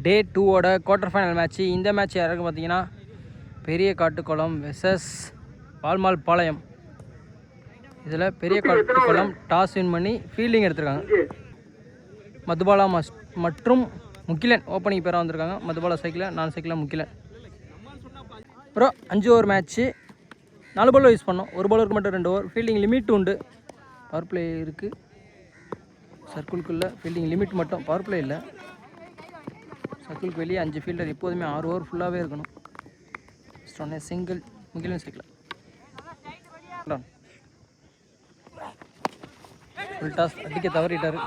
டே 2ஓட quarter final match. இந்த match யாருக்கு பார்த்தீங்கன்னா பெரிய காட்டுக்குளம் வெர்சஸ் பால்மால் பாளையம். இதில் பெரிய காட்டுக்குளம் டாஸ் வின் பண்ணி ஃபீல்டிங் எடுத்திருக்காங்க. மதுபாலா மற்றும் முகிலன் ஓப்பனிங் பேராக வந்திருக்காங்க. மதுபாலா சைக்கிளில், நான் சைக்கிளில் முகிலன். அப்புறம் 5 ஓவர் மேட்ச்சு. 4 பால் யூஸ் பண்ணோம். ஒரு பாலருக்கு மட்டும் 2 ஓவர். ஃபீல்டிங் லிமிட் உண்டு. பவர் பிளே இருக்குது. சர்க்கிள்குள்ளே ஃபீல்டிங் லிமிட் மட்டும், பவர் பிளே இல்லை. சர்க்கிளுக்கு வெளியே 5 ஃபீல்டர். எப்போதுமே 6 ஓவர் ஃபுல்லாகவே இருக்கணும். சொன்ன சிங்கிள் முகிலன் சைக்கிள். ஃபுல் டாஸ் அடிக்க தவறிட்டார்.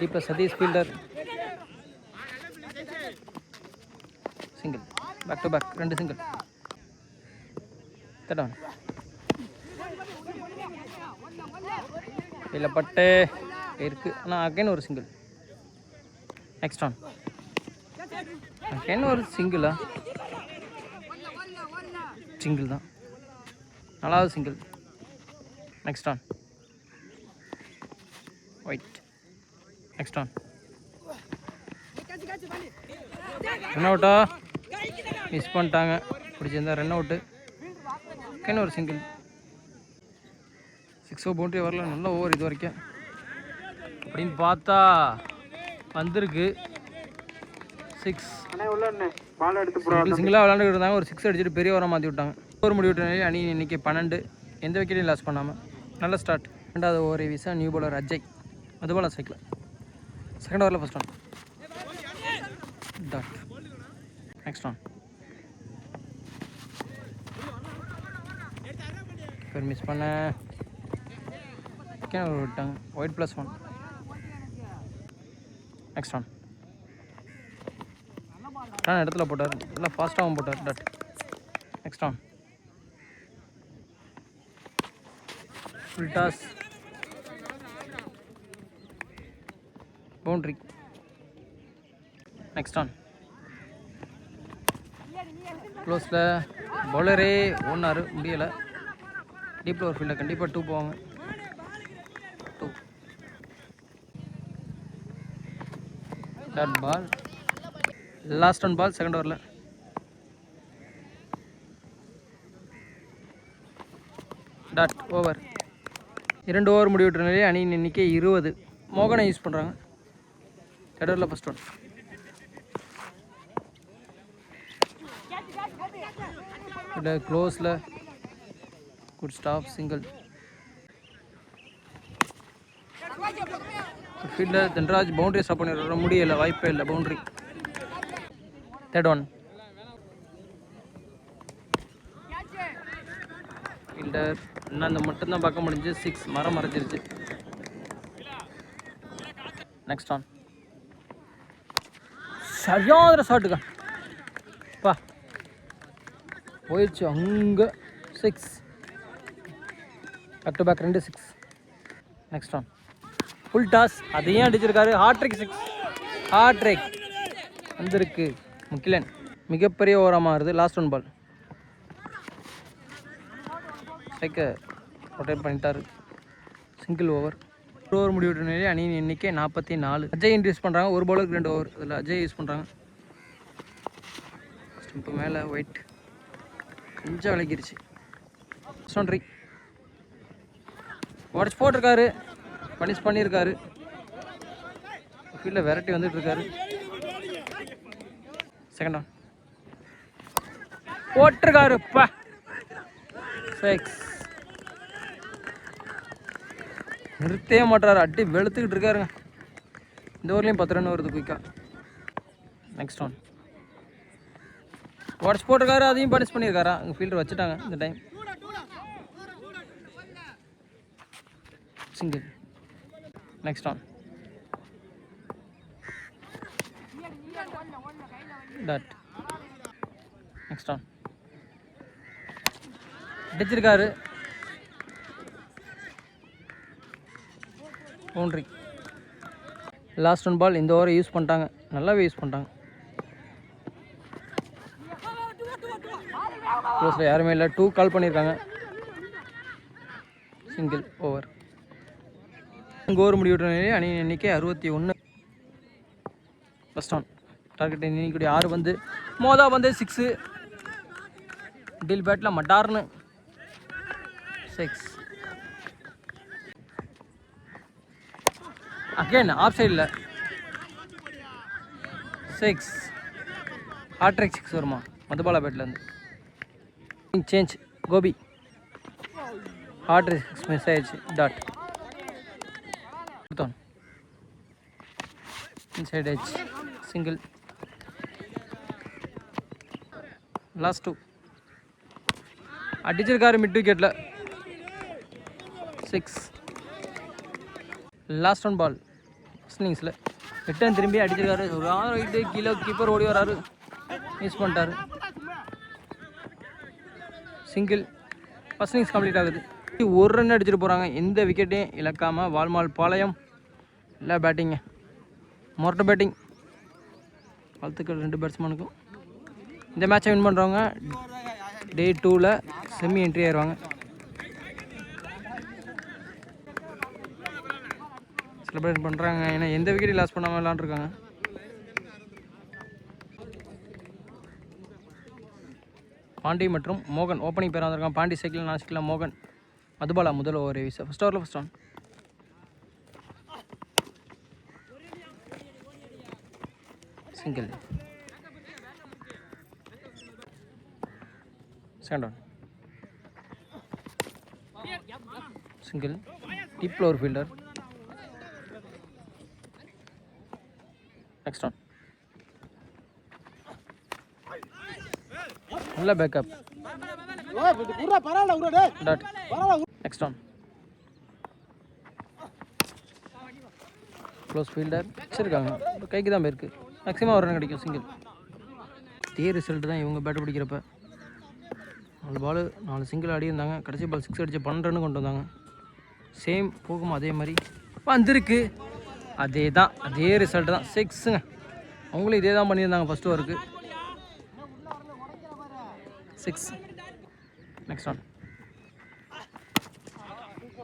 இப்போ Sathish fielder. Single, back to back 2 single. தடான் இல்லை பட்டு இருக்குது. ஆனால் அகைன் ஒரு சிங்கிள். நெக்ஸ்ட் ஆன் அகைன் ஒரு சிங்கிளா? சிங்கிள் தான், 4வது single. Next one wide. Next one run அவுட்டா? மிஸ் பண்ணிட்டாங்க. பிடிச்சிருந்தா ரன் அவுட்டு. அகைன் ஒரு சிங்கிள். 6 பவுண்டரி வரல. நல்ல ஓவர் இது வரைக்கும் அப்படின்னு பார்த்தா வந்திருக்கு. 6 சிங்கிளாக விளாண்டுக்கிட்டு இருந்தாங்க. ஒரு 6 அடிச்சுட்டு பெரிய ஓவராக மாற்றி விட்டாங்க. ஓவர் முடிவிட்ட நிலையில் அணி இன்றைக்கி 12, எந்த விக்கெட்டையும் லாஸ் பண்ணாமல் நல்ல ஸ்டார்ட். 2வது ஓவரை வீசா நியூ பாலர் அஜய். மதுபாலா சைக்கிள். செகண்ட் ஓவரில் first one. Dot. Next one பேர் மிஸ் பண்ண விட்டாங்க. ஒயிட் +1. நெக்ஸ்ட் ஆன் இடத்துல போட்டார். நல்லா ஃபாஸ்ட்டாகவும் போட்டார். Dot. Next one full toss boundary. Next one க்ளோஸில் பவுலரே ஓடினார், முடியலை. டீப் ஓவர் ஃபீல்டில் கண்டிப்பாக 2 போவாங்க. 2 dot ball. Last one ball second ஓவரில். Dot over. 2 ஓவர் முடிவிட்ட நிலையில் அணியின் எண்ணிக்கை 20. மோகனை யூஸ் பண்ணுறாங்க. தேர்ட் ஓவரில் ஃபர்ஸ்ட் ஒன். இல்லை க்ளோஸில் good stop single. Fielder Dhanraj boundary stop பண்ணிடுற முடியலை, வாய்ப்பே இல்லை. பவுண்டரி. Third one. ஃபீல்டர் இன்னும் அந்த மட்டும்தான் பார்க்க முடிஞ்சு. 6 மரம் மறைஞ்சிருச்சு. நெக்ஸ்ட் ஆன் சரியான ஷாட்டுக்கா பா போயிடுச்சு அங்கே. 6 back to back 2 6. Next one full toss. அதையும் அடிச்சிருக்காரு. ஹாட்ரிக் 6. ஹாட்ரிக் வந்திருக்கு முகிலன். மிகப்பெரிய ஓவராக மாறுது. Last one ball. ஸ்ட்ரைக்கை ரொட்டேட் பண்ணிட்டார். Single over. ஒரு ஓவர் முடிவிட்ட நிலையில் அணியின் எண்ணிக்கை 44. அஜய் இன்ட்ரூஸ் பண்ணுறாங்க. ஒரு பாலுக்கு 2 ஓவர். அதில் அஜய் யூஸ் பண்ணுறாங்க. ஸ்டம்ப்பு மேலே ஒயிட் கொஞ்சம் விளக்கிருச்சு. சொன்றி உடச்சி போட்டிருக்காரு. பனிஷ் பண்ணியிருக்காரு. ஃபீல்டில் வெரைட்டி வந்துட்டுருக்காரு. செகண்ட் ஆன் போட்டிருக்காருப்பா. 6 நிறுத்தவே மாட்டார். அடி வெளுத்துக்கிட்டு இருக்காருங்க. இந்த ஊர்லேயும் 10 ரன் வருது குயிக்காக. நெக்ஸ்ட் ஒன் உடச்சி போட்டிருக்காரு. அதையும் பனிஷ் பண்ணியிருக்காரா? அங்கே ஃபீல்டர் வச்சுட்டாங்க இந்த time. Single. Next one dot. Next one அடிச்சிருக்காரு. பவுண்ட்ரி. Last one ball. இந்த ஓவரை யூஸ் பண்ணிட்டாங்க. நல்லாவே யூஸ் பண்ணிட்டாங்க. க்ளோஸில் யாருமே இல்லை. 2 கால் பண்ணியிருக்காங்க. Single over. ஓவர் முடிவிட்ட நிலையில் அணியின் எண்ணிக்கை 61. ஃபர்ஸ்ட் ஆன் டார்கெட் இன்னைக்கு 6 பந்து மோதா பந்து 6 டீல் பேட்டில் மட்டார்னு 6 அகேன் ஆஃப் சைடில் 6 ஹாட்ரிக் 6 வருமா மதுபாலா பேட்லேருந்து சேஞ்ச் கோபி ஹாட்ரிக் 6 மிஸ் ஆயிடுச்சு dot inside edge single last 2 அடிச்சிருக்காரு மிட் விக்கெட்டில் 6 லாஸ்ட் ஒன் பால் ஸ்னிங்ஸில் ரிட்டர்ன் திரும்பி அடிச்சிருக்காரு ரைட்டு கீழே கீப்பர் ஓடி வராரு மிஸ் பண்ணிட்டாரு சிங்கிள் ஃபர்ஸ்ட் இன்னிங்ஸ் கம்ப்ளீட் ஆகுது 1 ரன் அடிச்சுட்டு போகிறாங்க எந்த விக்கெட்டையும் இழக்காமல் வால்மால் பாளையம் இல்லை பேட்டிங்க மொரட்ட பேட்டிங் வாழ்த்துக்கள் 2 பேட்ஸ்மேனுக்கும் இந்த மேட்சை வின் பண்ணுறவங்க டே 2ல் செமி என்ட்ரி ஆயிடுவாங்க செலிப்ரேட் பண்ணுறாங்க ஏன்னா எந்த விக்கெட்டையும் லாஸ் பண்ணாமல் விளாண்டுருக்காங்க பாண்டி மற்றும் மோகன் ஓப்பனிங் பேர் வந்திருக்கான் பாண்டி சைக்கிள் நாசிக்கில் மோகன் மதுபாலா முதல் ஓவர் வீச ஃபஸ்ட் ஓவரில் first one single second one single deep lower fielder next one நல்ல backup dot next one close fielder வச்சுருக்காங்க கைக்கு தான் போயிருக்கு மேக்ஸிமம் ஒரு ரன் கிடைக்கும் சிங்கிள் இதே ரிசல்ட் தான் இவங்க பேட் பிடிக்கிறப்ப 4 பால் 4 சிங்கிள் ஆடியிருந்தாங்க கடைசி பால் 6 அடிச்சு 12 ரன் கொண்டு வந்தாங்க சேம் போகும் அதே மாதிரி வந்திருக்கு அதே தான் அதே ரிசல்ட் தான் 6ங்க அவங்களும் இதே தான் பண்ணியிருந்தாங்க ஃபஸ்ட் ஓவருக்கு 6 நெக்ஸ்ட் ஆன்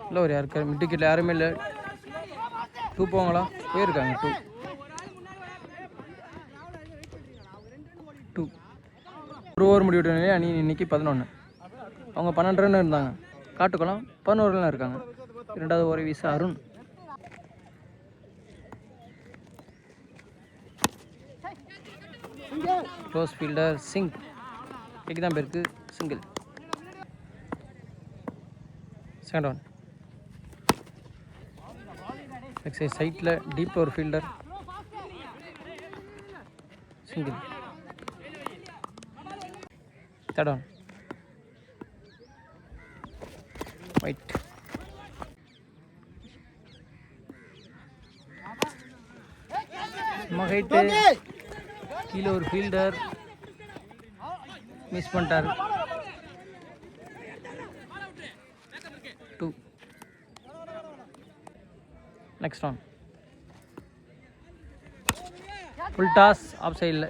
இல்லை ஒரு யாருக்கு மிட் விக்கெட்டில் யாருமே இல்லை 2 போவாங்களா போயிருக்காங்க 2 ஒரு ஓவர் முடிவிட்டே அணி இன்னைக்கு 11 அவங்க 12 ரன் இருந்தாங்க காட்டுக்குளம் 11 ரன் இருக்காங்க 2வது ஓவர் வீச அருண் க்ளோஸ் ஃபீல்டர் சிங் கைக்கு தான் போயிருக்கு சிங்கிள் செகண்ட் ஒன் எக்ஸைஸ் சைட்டில் டீப் ஒரு fielder single third one white height கீழே ஒரு ஃபீல்டர் மிஸ் பண்ணிட்டார் 2 next one full toss of சைடில்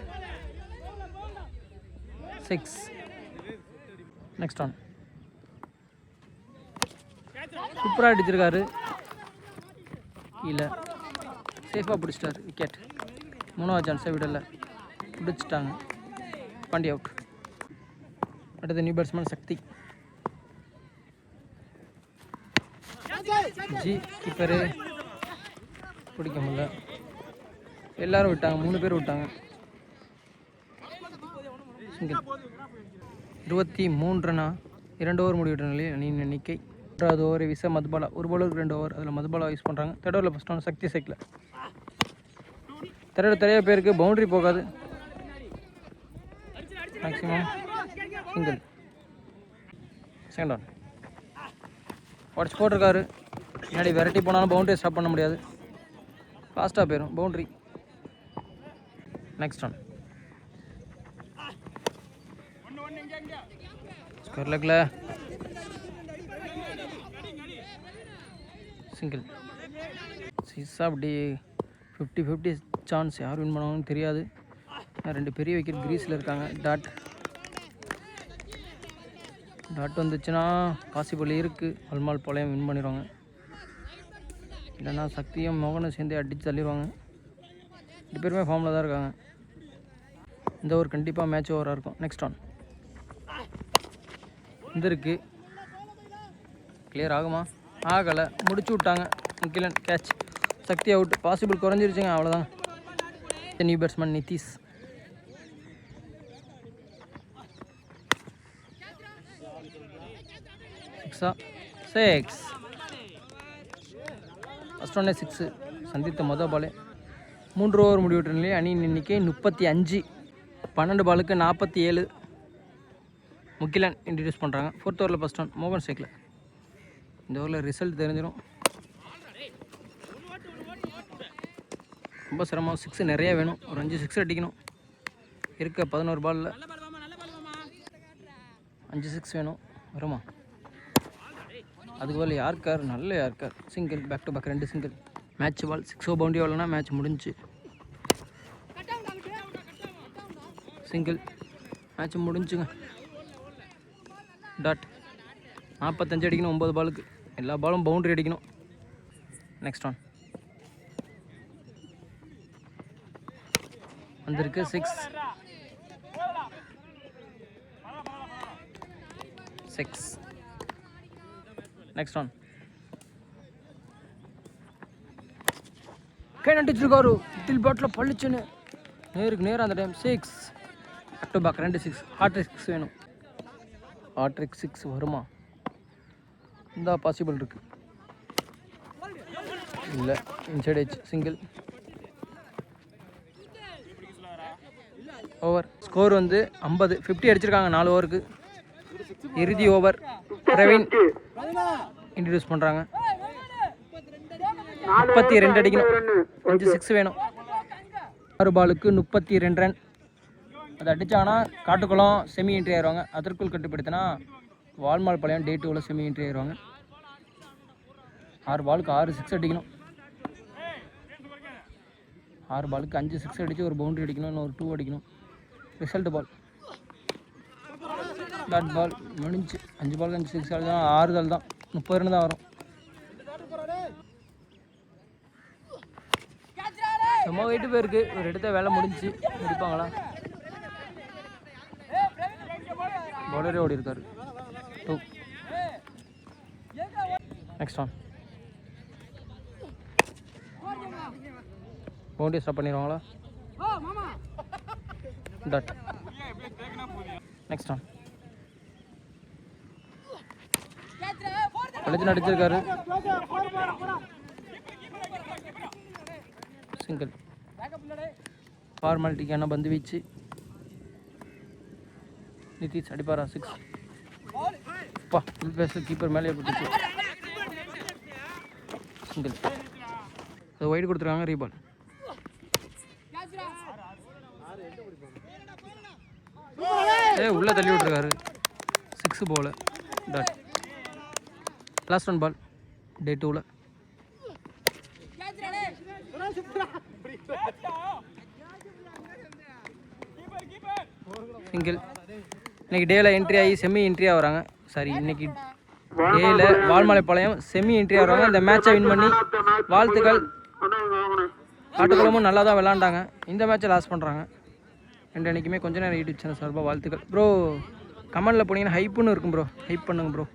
6 நெக்ஸ்ட் ஆன் சூப்பராக அடிச்சிருக்காரு கீழே சேஃபாக பிடிச்சிட்டார் விக்கெட் 3வது சான்ஸை விடலை பிடிச்சிட்டாங்க பாண்டி அவுட் அடுத்த நியூ பேட்ஸ்மேன் சக்தி ஜி கீப்பரு பிடிக்க முடியல எல்லாரும் விட்டாங்க 3 பேர் விட்டாங்க சிங்கிள் 23 ரன்னா 2 ஓவர் முடிவிட்ட நிலையில் அணியின் எண்ணிக்கை 3வது ஓவர் வீச மதுபாலா ஒரு பாலுக்கு 2 ஓவர் அதில் மதுபாலா யூஸ் பண்ணுறாங்க 3rd ஓவரில் ஃபஸ்ட் ஆன் சக்தி சைக்கிள் நிறைய பேருக்கு பவுண்டரி போகாது மேக்ஸிமம் சிங்கிள் செகண்ட் ஆன் உடச்சி போட்டிருக்காரு முன்னாடி வெரைட்டி போனாலும் பவுண்டரி ஸ்டாப் பண்ண முடியாது ஃபாஸ்ட்டாக போயிடும் பவுண்ட்ரி நெக்ஸ்ட் ஆன் ஸ்கொயர் லெக்கில் சிங்கிள் சிக்ஸா அப்படி 50-50 சான்ஸ் யார் வின் பண்ணுவாங்கன்னு தெரியாது 2 பெரிய விக்கெட் கிரீஸில் இருக்காங்க டாட் வந்துச்சுன்னா பாசிபிள் இருக்குது வால்மால் பாளையம் வின் பண்ணிடுவாங்க இல்லைன்னா சக்தியும் மோகனும் சேர்ந்து அடித்து தள்ளிடுவாங்க 2 பேருமே ஃபார்மில் தான் இருக்காங்க இந்த ஓவர் கண்டிப்பாக மேட்ச் ஓவராக இருக்கும். நெக்ஸ்ட் ஒன் வந்துருக்கு, கிளியர் ஆகுமா? ஆகலை, முடிச்சு விட்டாங்க. முக்கிலன் கேட்ச், சக்தி அவுட், பாசிபிள் குறைஞ்சிருச்சுங்க, அவ்வளோதான். New batsman Nitish. Six, first ஒன்னே 6. சந்தித்த மொதல் பாலே 3 ஓவர் முடிவிட்ட நிலையில் அணி எண்ணிக்கை 35. 12 பாலுக்கு 47. முக்கிலன் இன்ட்ரடியூஸ் பண்ணுறாங்க. 4th ஓவரில் ஃபஸ்ட் ஒன் மோகன் சேக்கில். இந்த ஓவரில் ரிசல்ட் தெரிஞ்சிடும். ரொம்ப சிரமம், 6 நிறையா வேணும். ஒரு 5 6 அடிக்கணும். இருக்க 11 பாலில் 5 6 வேணும். வருமா? அதுக்கு பதில் யார்கார், நல்ல yorker. Single, back to back 2 single. Match ball 6 boundary வரலன்னா மேட்ச் முடிஞ்சு. சிங்கிள், மேட்ச் முடிஞ்சுங்க. டாட். 45 அடிக்கணும் 9 பாலுக்கு. எல்லா பாலும் பவுண்டரி அடிக்கணும். நெக்ஸ்ட் ஒன் வந்திருக்கு. 6. நெக்ஸ்ட் ஒன் கை நட்டிச்சிருக்காரு. தில் பாட்டில் பள்ளிச்சுன்னு நேருக்கு நேரம் அந்த time. 6 back to back 2 6. Hat trick 6 வேணும். ஹாட்ரிக் 6 வருமா? இந்த பாசிபிள் இருக்கு. இல்லை, inside edge. Single. Over score வந்து 50. 50 அடிச்சிருக்காங்க 4 ஓவருக்கு. இறுதி ஓவர் பிரவீன் இன்ட்ரடியூஸ் பண்ணுறாங்க. 32 அடிக்கணும். 5 6 வேணும். 6 பாலுக்கு 32 ரன். அதை அடித்தாங்கன்னா காட்டுக்குளம் செமி என்ட்ரி ஆயிடுவாங்க. அதற்குள் கட்டுப்படுத்தினா வால்மால் பாளையம் டே 2ல் செமி என்ட்ரி ஆயிடுவாங்க. 6 பாலுக்கு 6 6 அடிக்கணும். 6 பாலுக்கு 5 6 அடித்து ஒரு பவுண்டரி அடிக்கணும். இன்னும் ஒரு 2 அடிக்கணும். ரிசல்ட் பால், டாட் பால் முடிஞ்சு. 5 பாலுக்கு 5 6 அடிச்சா ஆறுதல் தான். 30 ரன் தான் வரும். நம்ம வீட்டு போயிருக்கு. ஒரு இடத்த வேலை முடிஞ்சு முடிப்பாங்களா? பவுலரே ஓடி இருக்காரு. 2. நெக்ஸ்ட் ஒன் பவுண்டரி ஸ்டாப் பண்ணிடுவாங்களா? டாட். நெக்ஸ்ட் ஒன் பளிச்சு அடிச்சிருக்காரு. சிங்கிள். ஃபார்மாலிட்டிக்கான பந்து வீச்சு. நிதிஷ் அடிப்பாரா? 6. அப்பா, கீப்பர் மேலே போட்டுச்சு. சிங்கிள். அது ஒயிட் கொடுத்துருக்காங்க. ரீபால். உள்ளே தள்ளி விட்டுருக்காரு. 6 போல. டாட். லாஸ்ட் ஒன் பால் டே 2ல். சிங்கிள். இன்னைக்கு டேயில் என்ட்ரி ஆகி செமி என்ட்ரி ஆகிறாங்க. சாரி, இன்னைக்கு டேயில் வால்மலைப்பாளையம் செமி என்ட்ரி ஆகிறாங்க. இந்த மேட்சை வின் பண்ணி வாழ்த்துக்கள். காட்டுக்குளமும் நல்லா தான் விளாண்டாங்க. இந்த மேட்சை லாஸ் பண்ணுறாங்க. 2 அன்றைக்குமே கொஞ்சம் நேரம் யூடியூப் சேனல் சார்பாக வாழ்த்துக்கள் ப்ரோ. கமெண்டில் போனீங்கன்னா ஹைப்புன்னு இருக்கும் ப்ரோ. ஹைப் பண்ணுங்க ப்ரோ.